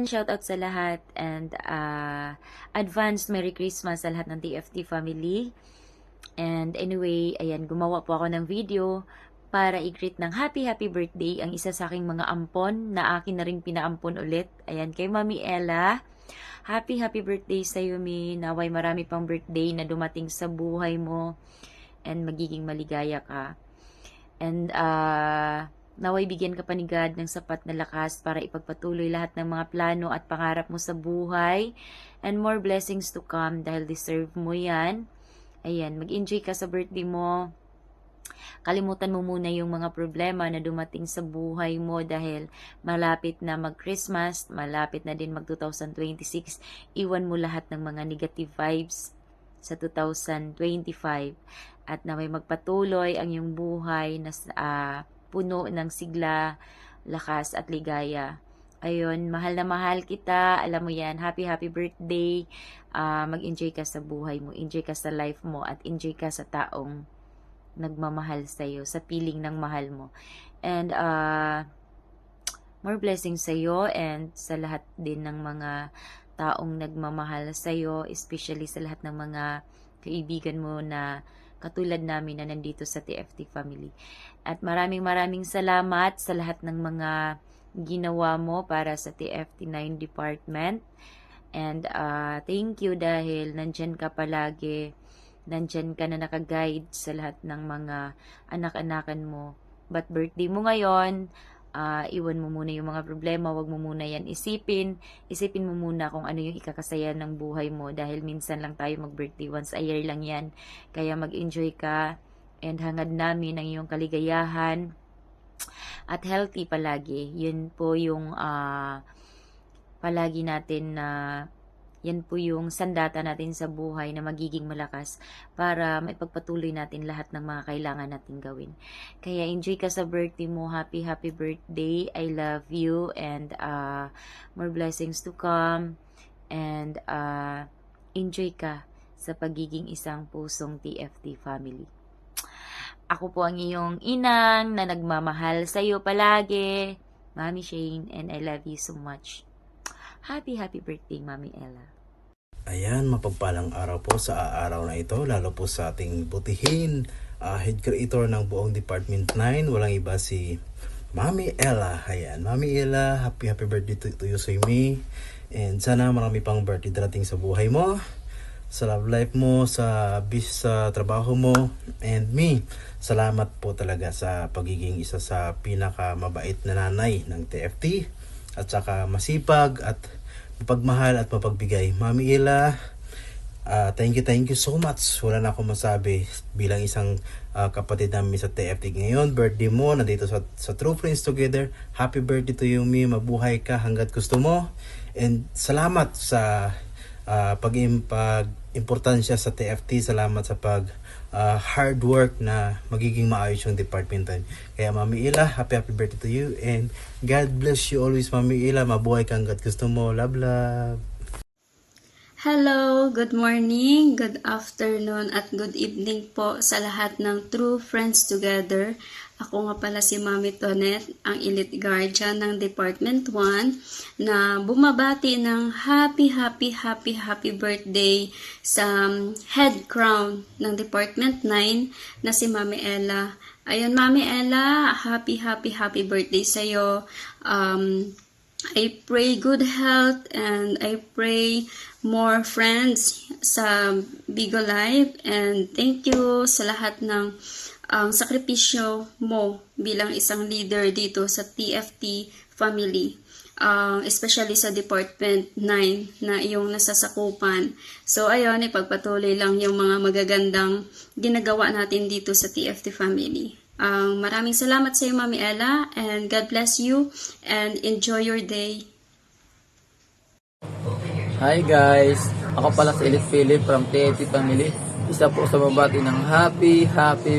shoutout sa lahat and advanced Merry Christmas sa lahat ng TFT family. And anyway, ayan, gumawa po ako ng video para i-greet ng happy birthday ang isa sa aking mga ampon na akin na rin pinaampon ulit. Ayan, kay Mami Ella. Happy birthday sa iyo, Mi. Naway marami pang birthday na dumating sa buhay mo and magiging maligaya ka. And naway bigyan ka pa ni God ng sapat na lakas para ipagpatuloy lahat ng mga plano at pangarap mo sa buhay. And more blessings to come dahil deserve mo yan. Ayan, mag-enjoy ka sa birthday mo. Kalimutan mo muna yung mga problema na dumating sa buhay mo dahil malapit na mag-Christmas, malapit na din mag-2026. Iwan mo lahat ng mga negative vibes sa 2025 at na may magpatuloy ang iyong buhay na puno ng sigla, lakas at ligaya. Ayun, mahal na mahal kita. Alam mo yan, happy birthday. Mag-enjoy ka sa buhay mo, enjoy ka sa life mo, at enjoy ka sa taong nagmamahal sa'yo, sa piling ng mahal mo. And more blessings sa'yo and sa lahat din ng mga taong nagmamahal sa'yo, especially sa lahat ng mga kaibigan mo na katulad namin na nandito sa TFT family. At maraming salamat sa lahat ng mga ginawa mo para sa TFT9 department. And thank you dahil nandyan ka palagi. Nandyan ka na nakaguide sa lahat ng mga anak-anakan mo. But birthday mo ngayon, iwan mo muna yung mga problema, wag mo muna yan isipin. Isipin mo muna kung ano yung ikakasaya ng buhay mo dahil minsan lang tayo mag-birthday, once a year lang yan. Kaya mag-enjoy ka and hangad namin ang iyong kaligayahan at healthy palagi. Yun po yung palagi natin na yan po yung sandata natin sa buhay na magiging malakas para maipagpatuloy natin lahat ng mga kailangan natin gawin. Kaya enjoy ka sa birthday mo. Happy birthday. I love you and more blessings to come. And enjoy ka sa pagiging isang pusong TFT family. Ako po ang iyong inang na nagmamahal sa iyo palagi. Mami Shane, and I love you so much. Happy birthday, Mami Ella. Ayan, mapagpalang araw po sa araw na ito, lalo po sa ating butihin, head creator ng buong Department 9, walang iba si Mami Ella. Ayan, Mami Ella, happy birthday to you, me. And sana marami pang birthday darating sa buhay mo, sa love life mo, sa trabaho mo. And me, salamat po talaga sa pagiging isa sa pinakamabait na nanay ng TFT at saka masipag at mapagmahal at mapagbigay. Mami Ella, thank you so much. Wala na akong masabi bilang isang kapatid namin sa TFT. Ngayon, birthday mo, nandito sa True Friends Together. Happy birthday to you, Mi. Mabuhay ka hanggat gusto mo. And salamat sa importansya sa TFT. Salamat sa hard work na magiging maayos yung department. Kaya Mami Ella, happy birthday to you and God bless you always, Mami Ella. Mabuhay ka hanggat gusto mo. Love. Hello, good morning, good afternoon, at good evening po sa lahat ng True Friends Together. Ako nga pala si Mami Tonet, ang elite guardian ng Department 1 na bumabati ng happy birthday sa head crown ng Department 9 na si Mami Ella. Ayun, Mami Ella, happy birthday sa'yo. I pray good health and I pray more friends sa Bigo Live, and thank you sa lahat ng sakripisyo mo bilang isang leader dito sa TFT family, especially sa Department 9 na iyong nasasakupan. So ayun, ipagpatuloy lang yung mga magagandang ginagawa natin dito sa TFT family. Maraming salamat sa iyo, Mami Ella, and God bless you and enjoy your day. Hi guys, ako pala si Elite Philip from TFT Family. Isa po sa babati ng happy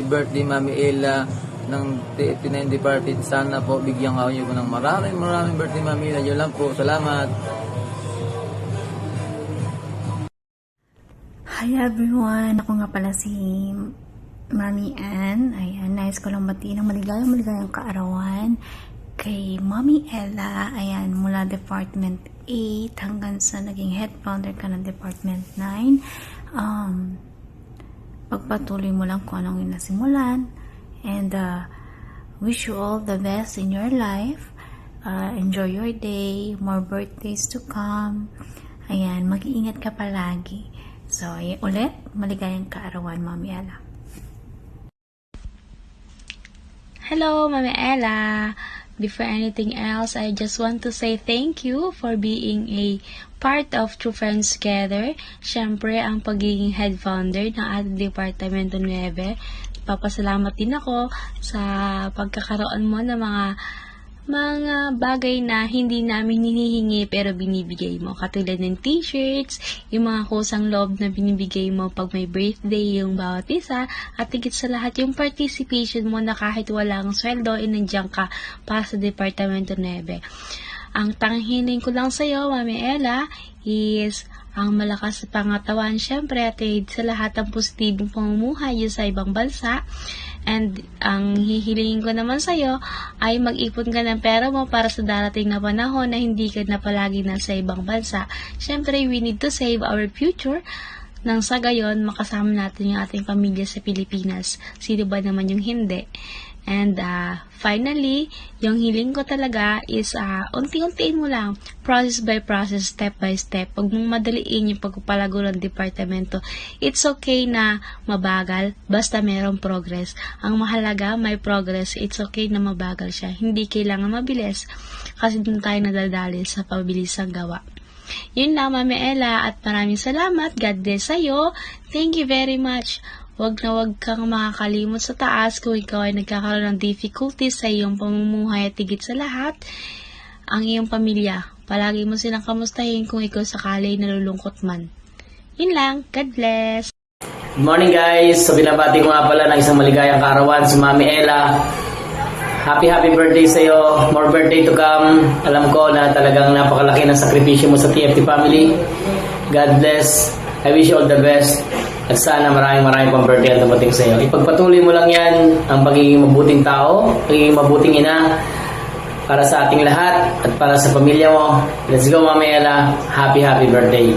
birthday, Mami Ella ng TFT9 Department. Sana po bigyan kayo ko ng maraming birthday, Mami Ella. Yun lang po, salamat. Hi everyone, ako nga pala si Mami Ann. Ayan, nice ko lang batiin ng maligayang kaarawan. kay Mommy Ella, ayan, mula Department 8 hanggang sa naging head founder ka ng Department 9. Pagpatuloy mo lang kung anong nasimulan, and wish you all the best in your life. Enjoy your day, more birthdays to come. Ayan, mag-iingat ka palagi. So, ayan, ulit, maligayang kaarawan, Mommy Ella. Hello, Mama Ella. Before anything else, I just want to say thank you for being a part of True Friends Together. Siyempre, ang pagiging head founder ng ating Departamento 9. Papasalamat din ako sa pagkakaroon mo ng mga bagay na hindi namin hinihingi pero binibigay mo. Katulad ng t-shirts, yung mga kusang loob na binibigay mo pag may birthday yung bawat isa, at higit sa lahat yung participation mo na kahit walang sweldo, nandiyan ka para sa Departamento 9. Ang tanghiling ko lang sa'yo, Mami Ella, is ang malakas sa pangatawan, syempre, at higit sa lahat ang positibong pamumuhay sa ibang bansa. And ang hihilingin ko naman sa'yo ay mag-ipon ka ng pera mo para sa darating na panahon na hindi ka na palagi nasa ibang bansa. Siyempre, we need to save our future nang sa gayon makasama natin yung ating pamilya sa Pilipinas. Sino ba naman yung hindi? And finally, yung hiling ko talaga is unti-untiin mo lang, process by process, step by step. Huwag mong madaliin yung pagpapalago ng departamento. It's okay na mabagal, basta merong progress. Ang mahalaga, may progress. It's okay na mabagal siya. Hindi kailangan mabilis kasi dun tayo nadadali sa pabilisang gawa. Yun lang, Mami Ella, at maraming salamat. God bless sa'yo. Thank you very much. Huwag kang makakalimot sa taas kung ikaw ay nagkakaroon ng difficulties sa iyong pamumuhay, at higit sa lahat, ang iyong pamilya. Palagi mo silang kamustahin kung ikaw sakali nalulungkot man. Yun lang. God bless. Good morning guys! So binabati ko nga pala ng isang maligayang kaarawan si Mami Ella. Happy birthday sa iyo. More birthday to come. Alam ko na talagang napakalaki ng sakripisyo mo sa TFT family. God bless. I wish you all the best. At sana maraming pang birthday ang dumating sa iyo. Ipagpatuloy mo lang yan, ang pagiging mabuting tao, pagiging mabuting ina para sa ating lahat at para sa pamilya mo. Let's go, Mami Ella. Happy birthday.